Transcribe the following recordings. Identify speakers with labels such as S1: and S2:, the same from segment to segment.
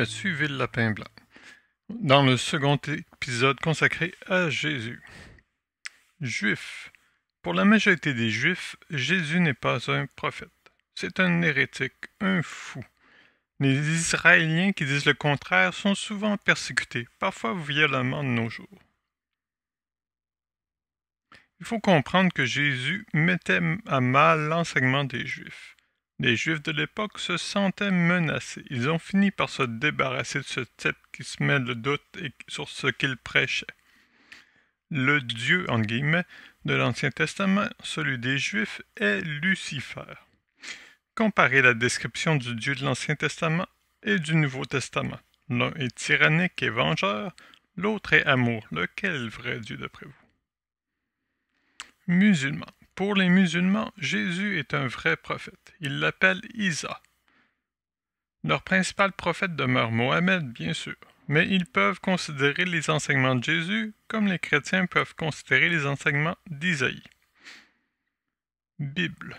S1: à suivre le lapin blanc, dans le second épisode consacré à Jésus. Juif. Pour la majorité des Juifs, Jésus n'est pas un prophète. C'est un hérétique, un fou. Les Israéliens qui disent le contraire sont souvent persécutés, parfois violemment de nos jours. Il faut comprendre que Jésus mettait à mal l'enseignement des Juifs. Les Juifs de l'époque se sentaient menacés. Ils ont fini par se débarrasser de ce type qui se met le doute sur ce qu'il prêchait. Le Dieu, entre guillemets, de l'Ancien Testament, celui des Juifs, est Lucifer. Comparez la description du Dieu de l'Ancien Testament et du Nouveau Testament. L'un est tyrannique et vengeur, l'autre est amour. Lequel est le vrai Dieu d'après vous? Musulmans. Pour les musulmans, Jésus est un vrai prophète. Ils l'appellent Isa. Leur principal prophète demeure Mohammed, bien sûr, mais ils peuvent considérer les enseignements de Jésus comme les chrétiens peuvent considérer les enseignements d'Isaïe. Bible.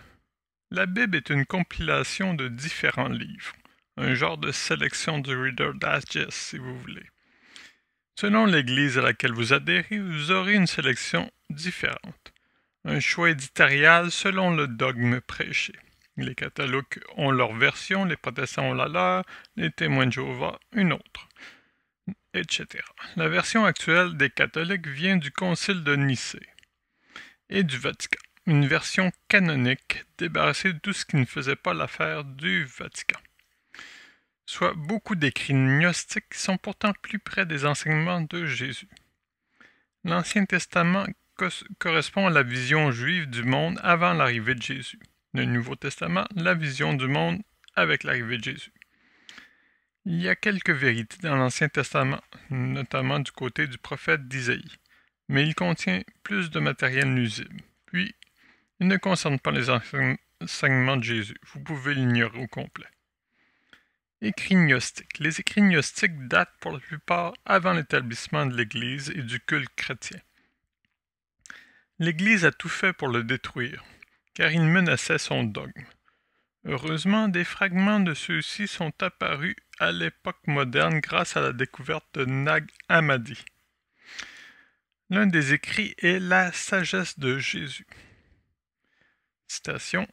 S1: La Bible est une compilation de différents livres, un genre de sélection du Reader's Digest, si vous voulez. Selon l'Église à laquelle vous adhérez, vous aurez une sélection différente. Un choix éditorial selon le dogme prêché. Les catholiques ont leur version, les protestants ont la leur, les témoins de Jéhovah une autre, etc. La version actuelle des catholiques vient du Concile de Nicée et du Vatican. Une version canonique débarrassée de tout ce qui ne faisait pas l'affaire du Vatican. Soit beaucoup d'écrits gnostiques qui sont pourtant plus près des enseignements de Jésus. L'Ancien Testament correspond à la vision juive du monde avant l'arrivée de Jésus. Le Nouveau Testament, la vision du monde avec l'arrivée de Jésus. Il y a quelques vérités dans l'Ancien Testament, notamment du côté du prophète d'Isaïe, mais il contient plus de matériel nuisible. Puis, il ne concerne pas les enseignements de Jésus. Vous pouvez l'ignorer au complet. Écrits gnostiques. Les écrits gnostiques datent pour la plupart avant l'établissement de l'Église et du culte chrétien. L'Église a tout fait pour le détruire, car il menaçait son dogme. Heureusement, des fragments de ceux-ci sont apparus à l'époque moderne grâce à la découverte de Nag Hammadi. L'un des écrits est la sagesse de Jésus. Citation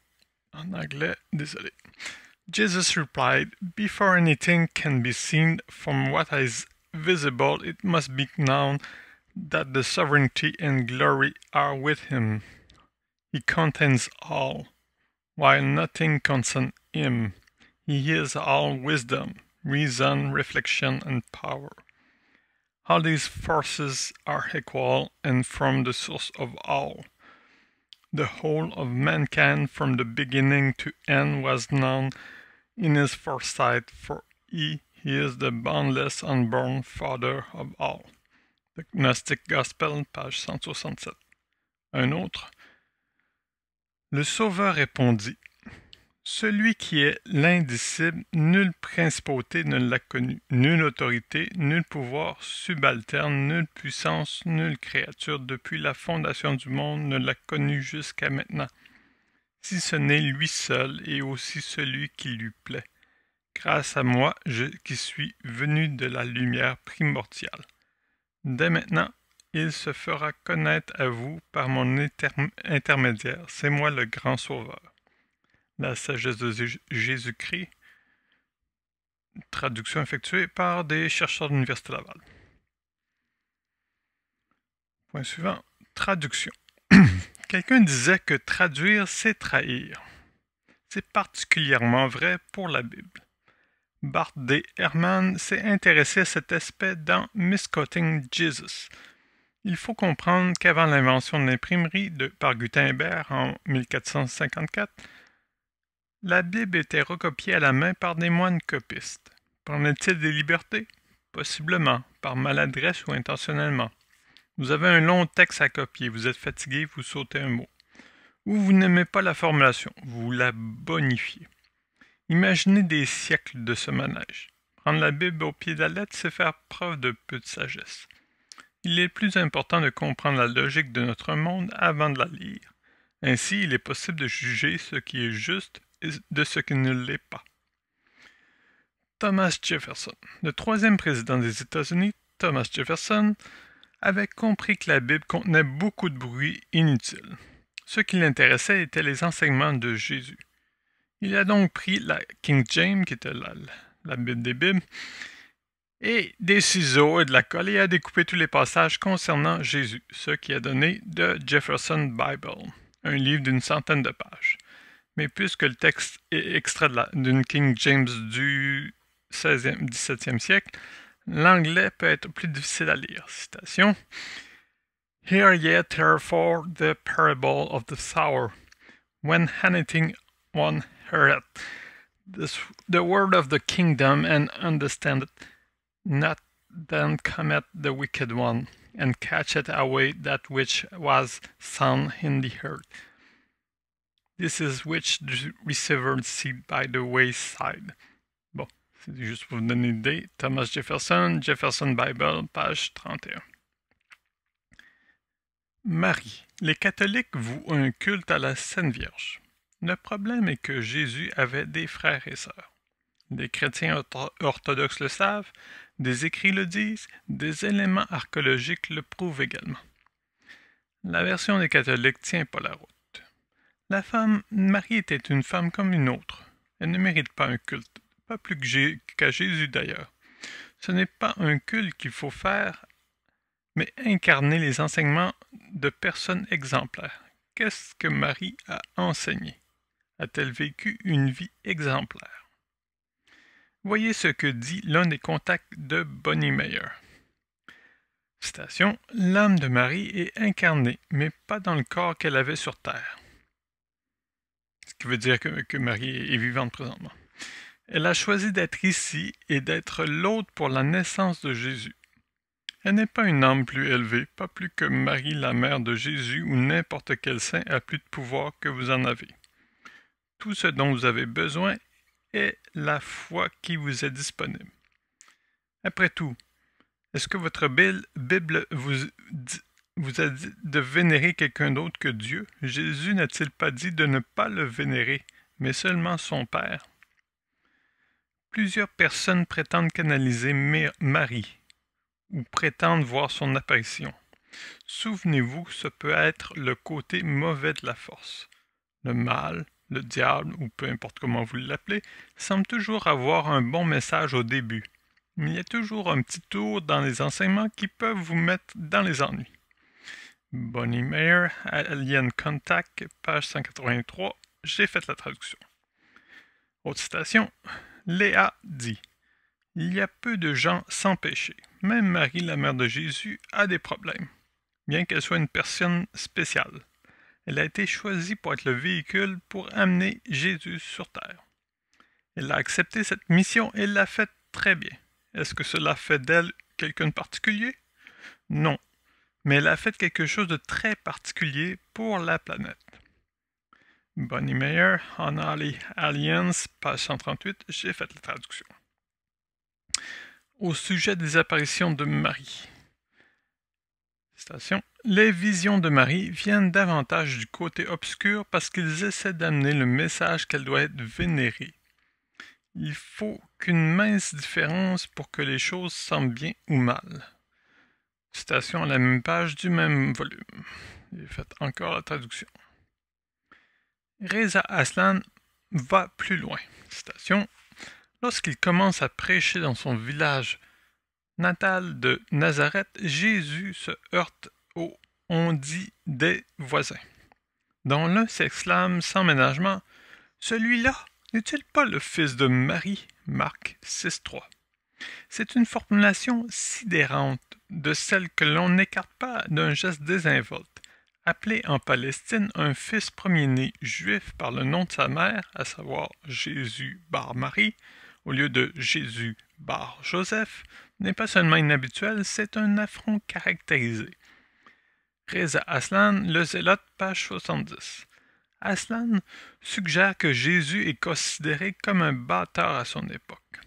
S1: en anglais, désolé. Jesus replied, "Before anything can be seen from what is visible, it must be known that the sovereignty and glory are with him. He contains all, while nothing concerns him. He is all wisdom, reason, reflection, and power. All these forces are equal and from the source of all. The whole of mankind from the beginning to end was known in his foresight, for he is the boundless unborn Father of all." The Gnostic Gospel, page 167. Un autre. Le Sauveur répondit, « Celui qui est l'indicible, nulle principauté ne l'a connu, nulle autorité, nul pouvoir subalterne, nulle puissance, nulle créature depuis la fondation du monde ne l'a connu jusqu'à maintenant, si ce n'est lui seul et aussi celui qui lui plaît, grâce à moi qui suis venu de la lumière primordiale. Dès maintenant, il se fera connaître à vous par mon intermédiaire. C'est moi le grand sauveur. » La sagesse de Jésus-Christ, traduction effectuée par des chercheurs de l'Université Laval. Point suivant, traduction. Quelqu'un disait que traduire, c'est trahir. C'est particulièrement vrai pour la Bible. Bart D. Ehrman s'est intéressé à cet aspect dans Misquoting Jesus. Il faut comprendre qu'avant l'invention de l'imprimerie par Gutenberg en 1454, la Bible était recopiée à la main par des moines copistes. Prenaient-ils des libertés? Possiblement, par maladresse ou intentionnellement. Vous avez un long texte à copier, vous êtes fatigué, vous sautez un mot. Ou vous n'aimez pas la formulation, vous la bonifiez. Imaginez des siècles de ce manège. Prendre la Bible au pied de la lettre, c'est faire preuve de peu de sagesse. Il est plus important de comprendre la logique de notre monde avant de la lire. Ainsi, il est possible de juger ce qui est juste et de ce qui ne l'est pas. Thomas Jefferson. Le troisième président des États-Unis, Thomas Jefferson, avait compris que la Bible contenait beaucoup de bruit inutile. Ce qui l'intéressait était les enseignements de Jésus. Il a donc pris la King James, qui était la Bible des Bibles, et des ciseaux et de la colle et a découpé tous les passages concernant Jésus, ce qui a donné The Jefferson Bible, un livre d'une centaine de pages. Mais puisque le texte est extrait d'une King James du 17e siècle, l'anglais peut être plus difficile à lire. Citation. Hear ye therefore the parable of the sower, when anything one heareth the word of the kingdom and understandeth not, then cometh the wicked one, and catcheth away that which was sown in the earth. This is which received seed by the wayside. Bon, c'est juste pour vous donner une idée. Thomas Jefferson, Jefferson Bible, page 31. Marie. Les catholiques vouent un culte à la Sainte Vierge. Le problème est que Jésus avait des frères et sœurs. Les chrétiens orthodoxes le savent, des écrits le disent, des éléments archéologiques le prouvent également. La version des catholiques tient pas la route. La femme, Marie était une femme comme une autre. Elle ne mérite pas un culte, pas plus qu'à Jésus d'ailleurs. Ce n'est pas un culte qu'il faut faire, mais incarner les enseignements de personnes exemplaires. Qu'est-ce que Marie a enseigné? A-t-elle vécu une vie exemplaire? Voyez ce que dit l'un des contacts de Bonnie Meyer. Citation. L'âme de Marie est incarnée, mais pas dans le corps qu'elle avait sur terre. Ce qui veut dire que Marie est vivante présentement. Elle a choisi d'être ici et d'être l'hôte pour la naissance de Jésus. Elle n'est pas une âme plus élevée, pas plus que Marie, la mère de Jésus, ou n'importe quel saint a plus de pouvoir que vous en avez. Tout ce dont vous avez besoin est la foi qui vous est disponible. Après tout, est-ce que votre Bible vous a dit de vénérer quelqu'un d'autre que Dieu? Jésus n'a-t-il pas dit de ne pas le vénérer, mais seulement son Père? Plusieurs personnes prétendent canaliser Marie, ou prétendent voir son apparition. Souvenez-vous que ce peut être le côté mauvais de la force. Le mal, le diable, ou peu importe comment vous l'appelez, semble toujours avoir un bon message au début. Mais il y a toujours un petit tour dans les enseignements qui peuvent vous mettre dans les ennuis. Bonnie Meyer, Alien Contact, page 183, j'ai fait la traduction. Autre citation. Léa dit « Il y a peu de gens sans péché. Même Marie, la mère de Jésus, a des problèmes, bien qu'elle soit une personne spéciale. Elle a été choisie pour être le véhicule pour amener Jésus sur terre. Elle a accepté cette mission et l'a faite très bien. Est-ce que cela fait d'elle quelqu'un de particulier? Non, mais elle a fait quelque chose de très particulier pour la planète. Bonnie Meyer, Unholy Aliens, page 138, j'ai fait la traduction. Au sujet des apparitions de Marie. Citation. Les visions de Marie viennent davantage du côté obscur parce qu'ils essaient d'amener le message qu'elle doit être vénérée. Il faut qu'une mince différence pour que les choses semblent bien ou mal. Citation à la même page du même volume. J'ai fait encore la traduction. Reza Aslan va plus loin. Citation. Lorsqu'il commence à prêcher dans son village natal de Nazareth, Jésus se heurte au on-dit des voisins, dont l'un s'exclame sans ménagement « Celui-là n'est-il pas le fils de Marie ?» Marc 6.3. C'est une formulation sidérante de celle que l'on n'écarte pas d'un geste désinvolte. Appelé en Palestine un fils premier-né juif par le nom de sa mère, à savoir Jésus bar Marie, au lieu de Jésus bar Joseph, n'est pas seulement inhabituel, c'est un affront caractérisé. Reza Aslan, le Zélote, page 70. Aslan suggère que Jésus est considéré comme un bâtard à son époque.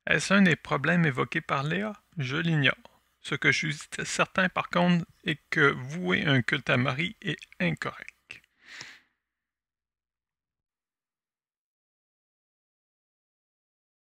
S1: Est-ce un des problèmes évoqués par Léa? Je l'ignore. Ce que je suis certain par contre est que vouer un culte à Marie est incorrect.